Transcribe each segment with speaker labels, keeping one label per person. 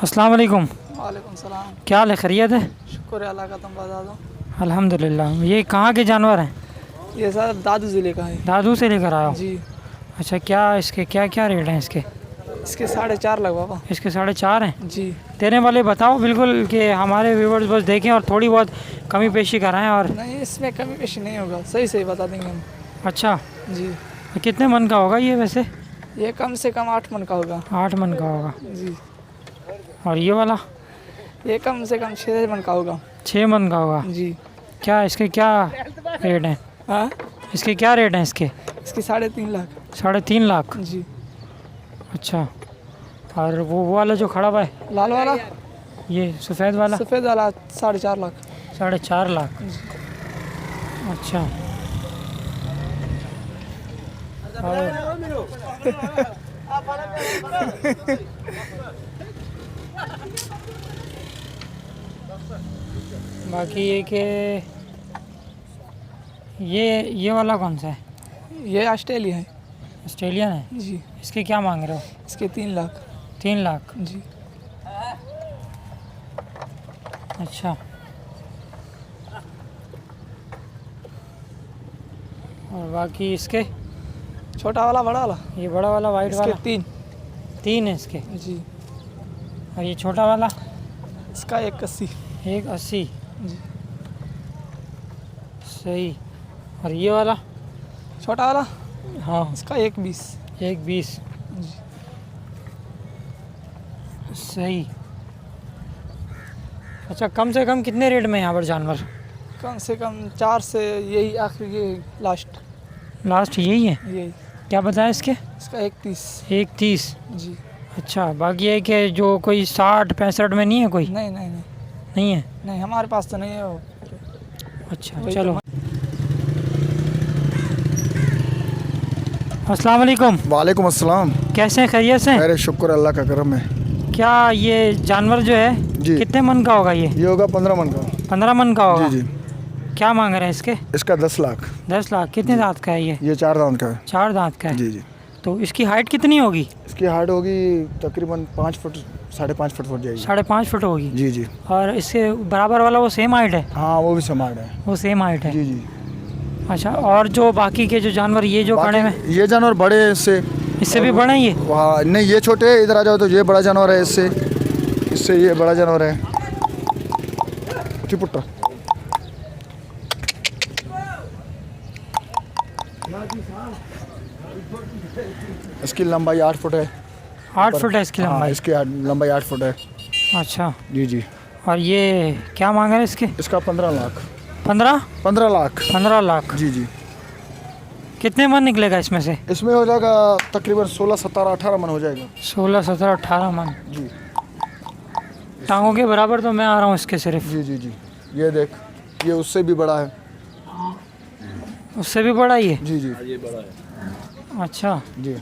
Speaker 1: अस्सलाम वालेकुम।
Speaker 2: वालेकुम सलाम।
Speaker 1: क्या हाल है, खैरियत है?
Speaker 2: शुक्र है अल्लाह का, तुम बता दो।
Speaker 1: अल्हम्दुलिल्लाह। ये कहाँ के जानवर हैं?
Speaker 2: ये सर दादू ज़िले का है।
Speaker 1: दादू से लेकर आया हो?
Speaker 2: जी।
Speaker 1: अच्छा, क्या इसके क्या क्या रेट हैं इसके?
Speaker 2: इसके 4.5 लाख बाबा।
Speaker 1: इसके 4.5 हैं?
Speaker 2: जी।
Speaker 1: देने वाले बताओ बिल्कुल कि हमारे व्यूवर्स बस देखें और थोड़ी बहुत कमी पेशी कराएं। और
Speaker 2: नहीं, इसमें कमी पेशी नहीं होगा, सही सही बता देंगे हम।
Speaker 1: अच्छा,
Speaker 2: जी।
Speaker 1: कितने मन का होगा ये वैसे?
Speaker 2: ये कम से कम 8 मन का होगा।
Speaker 1: 8 मन का होगा।
Speaker 2: जी।
Speaker 1: और ये वाला?
Speaker 2: ये कम से कम 6 मन का होगा।
Speaker 1: 6 मन का होगा।
Speaker 2: जी।
Speaker 1: क्या इसके क्या रेट हैं?
Speaker 2: हाँ,
Speaker 1: इसके क्या रेट हैं इसके?
Speaker 2: इसके 3.5 लाख।
Speaker 1: 3.5 लाख?
Speaker 2: जी।
Speaker 1: अच्छा। और वो वाला जो खड़ा हुआ है,
Speaker 2: लाल वाला,
Speaker 1: ये सफ़ेद वाला?
Speaker 2: सफ़ेद वाला 4.5 लाख।
Speaker 1: 4.5 लाख। अच्छा। बाकी ये कि ये वाला कौन सा है?
Speaker 2: ये ऑस्ट्रेलिया है।
Speaker 1: ऑस्ट्रेलियन है?
Speaker 2: जी।
Speaker 1: इसके क्या मांग रहे हो?
Speaker 2: इसके 3 लाख।
Speaker 1: 3 लाख?
Speaker 2: जी।
Speaker 1: अच्छा। और बाकी इसके?
Speaker 2: छोटा वाला, बड़ा वाला?
Speaker 1: ये बड़ा वाला वाइट
Speaker 2: इसके
Speaker 1: वाला?
Speaker 2: 3।
Speaker 1: है इसके?
Speaker 2: जी।
Speaker 1: और ये छोटा वाला?
Speaker 2: इसका 1.80।
Speaker 1: 1.80?
Speaker 2: जी।
Speaker 1: सही। और ये वाला?
Speaker 2: छोटा वाला,
Speaker 1: हाँ,
Speaker 2: इसका 1.20।
Speaker 1: 1.20?
Speaker 2: जी।
Speaker 1: सही। अच्छा, कम से कम कितने रेट में यहाँ पर जानवर?
Speaker 2: कम से कम 4 से यही आखिरी, ये लास्ट
Speaker 1: लास्ट यही है?
Speaker 2: यही।
Speaker 1: क्या बताया इसके?
Speaker 2: इसका 1.30।
Speaker 1: 1.30?
Speaker 2: जी।
Speaker 1: अच्छा। बाकी है कि जो कोई 60-65 में नहीं है कोई?
Speaker 2: नहीं नहीं नहीं
Speaker 1: नहीं है?
Speaker 2: नहीं, हमारे पास तो नहीं है वो।
Speaker 1: अच्छा,
Speaker 2: वही
Speaker 1: चलो।
Speaker 2: तो।
Speaker 1: अस्सलाम वालेकुम।
Speaker 3: वालेकुम अस्सलाम।
Speaker 1: कैसे हैं, खैरियत से?
Speaker 3: अरे शुक्र अल्लाह का करम है।
Speaker 1: क्या ये जानवर जो है
Speaker 3: जी।
Speaker 1: कितने मन का होगा ये?
Speaker 3: ये होगा 15 मन का।
Speaker 1: 15 मन का होगा?
Speaker 3: जी जी।
Speaker 1: क्या मांग रहे हैं इसके?
Speaker 3: इसका 10 लाख।
Speaker 1: 10 लाख? कितने दांत का है ये?
Speaker 3: ये 4 दांत का है।
Speaker 1: 4 दांत का है?
Speaker 3: जी जी।
Speaker 1: तो इसकी हाइट कितनी होगी?
Speaker 3: इसकी हाइट होगी तकरीबन 5 फुट 5.5 फुट हो जाएगी।
Speaker 1: 5.5 फुट होगी?
Speaker 3: जी जी।
Speaker 1: और इससे बराबर वाला वो सेम हाइट है?
Speaker 3: हाँ, वो भी समाट है।
Speaker 1: वो सेम हाइट है?
Speaker 3: जी जी।
Speaker 1: अच्छा। और जो बाकी के जो जानवर ये जो खड़े में,
Speaker 3: ये जानवर बड़े हैं इससे।
Speaker 1: इससे भी बड़े हैं ये?
Speaker 3: वहाँ नहीं, ये छोटे हैं। इधर आ जाओ तो ये बड़ा जानवर है इससे। इससे ये बड़ा जानवर है। चुपुट्टा। इसकी लंबाई 8 फुट है।
Speaker 1: 8 फुट है इसकी
Speaker 3: हाँ,
Speaker 1: लंबाई?
Speaker 3: इसकी लंबाई 8 फुट है।
Speaker 1: अच्छा।
Speaker 3: जी जी।
Speaker 1: और ये क्या मांग रहे हैं इसके?
Speaker 3: इसका 15 लाख।
Speaker 1: 15
Speaker 3: लाख।
Speaker 1: 15 लाख?
Speaker 3: जी जी।
Speaker 1: कितने मन निकलेगा इसमें से?
Speaker 3: इसमें हो जाएगा तकरीबन 16, 17, 18 मन हो जाएगा।
Speaker 1: 16, 17, 18 मन?
Speaker 3: जी।
Speaker 1: टांगों के बराबर तो मैं आ रहा हूँ इसके सिर्फ।
Speaker 3: जी जी जी। ये देख, ये उससे भी बड़ा है।
Speaker 1: उससे भी बड़ा ही है?
Speaker 3: जी जी।
Speaker 4: ये बड़ा है।
Speaker 1: अच्छा।
Speaker 3: जी।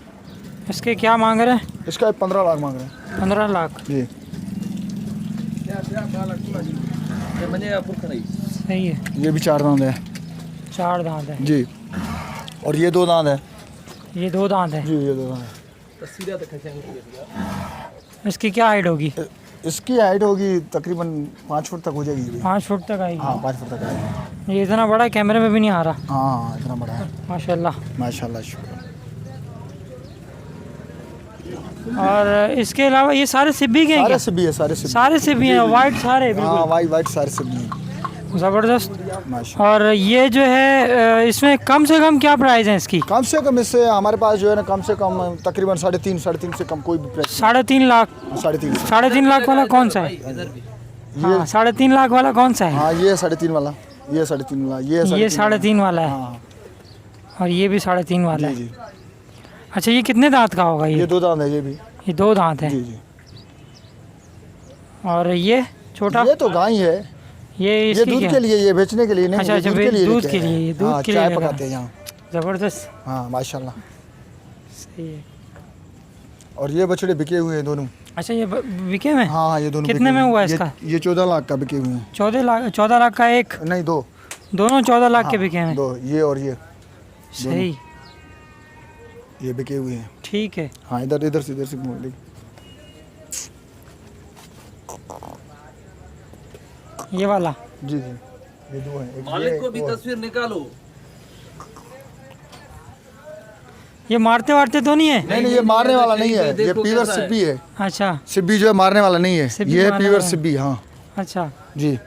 Speaker 1: इसके क्या मांग रहे हैं?
Speaker 3: इसका 15 लाख मांग रहे हैं।
Speaker 1: 15 लाख?
Speaker 3: जी।
Speaker 1: सही है।
Speaker 3: ये भी 4 दांत है।
Speaker 1: 4 दांत है?
Speaker 3: जी। और ये 2 दांत है।
Speaker 1: ये 2 दांत है?
Speaker 3: जी, ये 2 दांत है।
Speaker 1: इसकी क्या हाइट होगी?
Speaker 3: इसकी हाइट होगी तकरीबन 5 फुट तक हो जाएगी। ये भी।
Speaker 1: 5 फुट तक आएगी?
Speaker 3: हाँ, 5 फुट तक आएगी।
Speaker 1: ये इतना बड़ा कैमरे में भी नहीं आ रहा।
Speaker 3: हाँ, इतना बड़ा है।
Speaker 1: माशाल्लाह।
Speaker 3: माशाल्लाह, शुक्र।
Speaker 1: और इसके अलावा ये सारे सिब्बी के हैं
Speaker 3: सारे
Speaker 1: क्या?
Speaker 3: सिब्बी है, सारे सिब्बी।
Speaker 1: सारे सिब्बी हैं, वाइट सारे
Speaker 3: हाँ,
Speaker 1: बिल्कुल?
Speaker 3: वाइट सारे सिब्बी हैं।
Speaker 1: ज़बरदस्त।
Speaker 3: माशाल्लाह।
Speaker 1: और ये जो है इसमें कम से कम क्या प्राइस है इसकी?
Speaker 3: कम से कम इससे हमारे पास जो है ना, कम से कम तकरीबन 3.5 से कम कोई भी प्राइस
Speaker 1: 3.5 लाख?
Speaker 3: 3.5।
Speaker 1: 3.5 लाख वाला कौन सा है? हाँ, 3.5 लाख वाला कौन सा है?
Speaker 3: हाँ, ये 3.5 वाला, ये 3.5 वाला, ये
Speaker 1: 3.5 वाला है?
Speaker 3: हाँ।
Speaker 1: और ये भी 3.5 वाला
Speaker 3: जी
Speaker 1: है?
Speaker 3: जी।
Speaker 1: अच्छा, ये कितने दांत का होगा
Speaker 3: ये 2 दांत है। ये भी।
Speaker 1: ये 2 दांत है?
Speaker 3: जी जी।
Speaker 1: और ये छोटा?
Speaker 3: ये तो गाय है।
Speaker 1: ये
Speaker 3: ये
Speaker 1: इसकी
Speaker 3: दूध
Speaker 1: क्या?
Speaker 3: के लिए, ये बेचने के लिए नहीं।
Speaker 1: अच्छा
Speaker 3: ये
Speaker 1: अच्छा,
Speaker 3: दूध के लिए
Speaker 1: दूध
Speaker 3: लेके
Speaker 1: के
Speaker 3: आए
Speaker 1: लिए,
Speaker 3: हैं।
Speaker 1: ये दूध
Speaker 3: हाँ,
Speaker 1: के लिए
Speaker 3: चाय
Speaker 1: लगा
Speaker 3: पकाते
Speaker 1: है।
Speaker 3: हैं यहाँ।
Speaker 1: ज़बरदस्त।
Speaker 3: हाँ, माशाल्लाह।
Speaker 1: सही है।
Speaker 3: और ये बछड़े बिके हुए हैं दोनों।
Speaker 1: अच्छा, ये बिके में?
Speaker 3: हाँ हाँ, ये दोनों
Speaker 1: कितने
Speaker 3: बिके
Speaker 1: में
Speaker 3: हुए
Speaker 1: हुआ
Speaker 3: हैं।
Speaker 1: इसका?
Speaker 3: ये 14 लाख का बिके हुए हैं।
Speaker 1: 14 लाख का एक?
Speaker 3: नहीं, 2।
Speaker 1: दोनों 14 लाख के
Speaker 3: हाँ,
Speaker 1: बिके हैं?
Speaker 3: 2, ये और ये
Speaker 1: सही।
Speaker 3: ये बिके हुए हैं।
Speaker 1: ठीक है।
Speaker 3: हाँ, इधर से मोड़ ली।
Speaker 1: ये वाला
Speaker 3: जी जी, ये दो हैं, एक
Speaker 4: मालिक
Speaker 3: ये,
Speaker 4: को भी
Speaker 3: वो है।
Speaker 4: तस्वीर निकालो।
Speaker 1: ये मारते वारते तो नहीं है?
Speaker 3: नहीं नहीं, ये मारने वाला नहीं है, ये
Speaker 4: देखो
Speaker 3: पीवर
Speaker 4: कैसा है।
Speaker 3: सिब्बी है।
Speaker 1: अच्छा
Speaker 3: सिब्बी जो है मारने वाला नहीं है,
Speaker 1: सिब्बी
Speaker 3: ये है
Speaker 1: मारने
Speaker 3: पीवर
Speaker 1: वाला।
Speaker 3: सिब्बी। हाँ
Speaker 1: अच्छा
Speaker 3: जी,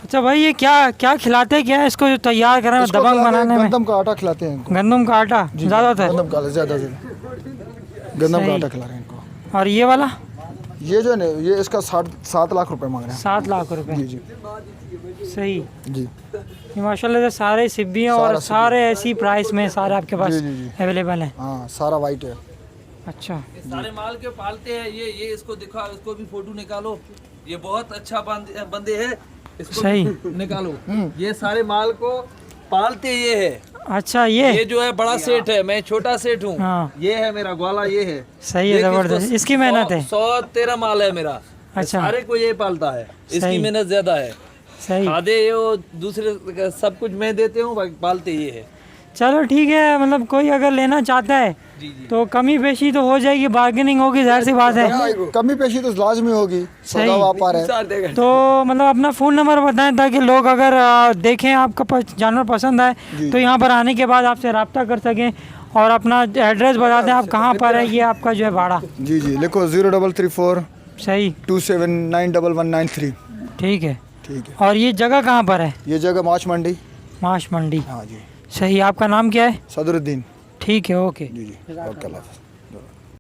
Speaker 1: अच्छा भाई, ये क्या क्या खिलाते हैं, क्या है इसको जो तैयार कर रहे हैं
Speaker 3: इसको
Speaker 1: दबंग
Speaker 3: खिलाते हैं,
Speaker 1: बनाने में?
Speaker 3: गंदम का आटा खिलाते हैं इनको।
Speaker 1: गंदम का आटा
Speaker 3: जी,
Speaker 1: ज़्यादातर?
Speaker 3: गंदम का ज़्यादा से गंदम का
Speaker 1: सही।
Speaker 3: आटा खिला रहे हैं इनको।
Speaker 1: और ये वाला
Speaker 3: ये जो है ना, ये इसका 7 लाख रुपए मांग रहे हैं।
Speaker 1: 7 लाख रुपए।
Speaker 3: जी जी
Speaker 1: सही।
Speaker 3: जी
Speaker 1: ये माशाल्लाह से सारे सिब्बी हैं और
Speaker 3: सारा
Speaker 1: सारे ऐसी प्राइस में सारे आपके पास
Speaker 3: जी, जी, जी।
Speaker 1: अवेलेबल हैं।
Speaker 3: हाँ, सारा वाइट है।
Speaker 1: अच्छा
Speaker 4: ये सारे माल के पालते हैं ये इसको दिखाओ, इसको भी फोटो निकालो। ये बहुत अच्छा बंदे है, इसको
Speaker 1: सही।
Speaker 4: भी निकालो। ये सारे माल को पालते ये है।
Speaker 1: अच्छा
Speaker 4: ये जो है बड़ा सेठ है, मैं छोटा सेठ हूँ।
Speaker 1: हाँ।
Speaker 4: ये है मेरा ग्वाला, ये है।
Speaker 1: सही है, ज़बरदस्त। इसकी मेहनत है।
Speaker 4: 113 माल है मेरा।
Speaker 1: अच्छा।
Speaker 4: सारे को ये पालता है,
Speaker 1: सही।
Speaker 4: इसकी मेहनत ज्यादा है।
Speaker 1: सही।
Speaker 4: खादे ये दूसरे सब कुछ मैं देते हूँ, बाकी पालते ये है।
Speaker 1: चलो ठीक है, मतलब कोई अगर लेना चाहता है
Speaker 4: जी जी।
Speaker 1: तो कमी पेशी तो हो जाएगी, बार्गेनिंग होगी, जाहिर सी बात है।
Speaker 3: कमी पेशी तो लाजमी होगी, सौदा व्यापार है।
Speaker 1: तो मतलब अपना फ़ोन नंबर बताएं ताकि लोग अगर देखें आपका जानवर पसंद आए तो यहाँ पर आने के बाद आपसे रब्ता कर सकें, और अपना एड्रेस बता दें आप कहाँ पर है, ये आपका जो है भाड़ा।
Speaker 3: जी जी, लिखो 0334
Speaker 1: सही
Speaker 3: 27911193।
Speaker 1: ठीक है।
Speaker 3: ठीक है।
Speaker 1: और ये जगह कहाँ पर है?
Speaker 3: ये जगह माछ मंडी।
Speaker 1: माश मंडी।
Speaker 3: हाँ जी,
Speaker 1: सही। आपका नाम क्या है?
Speaker 3: सदरुद्दीन।
Speaker 1: ठीक है, ओके।
Speaker 3: जी जी, ओके, अल्लाह हाफ़िज़।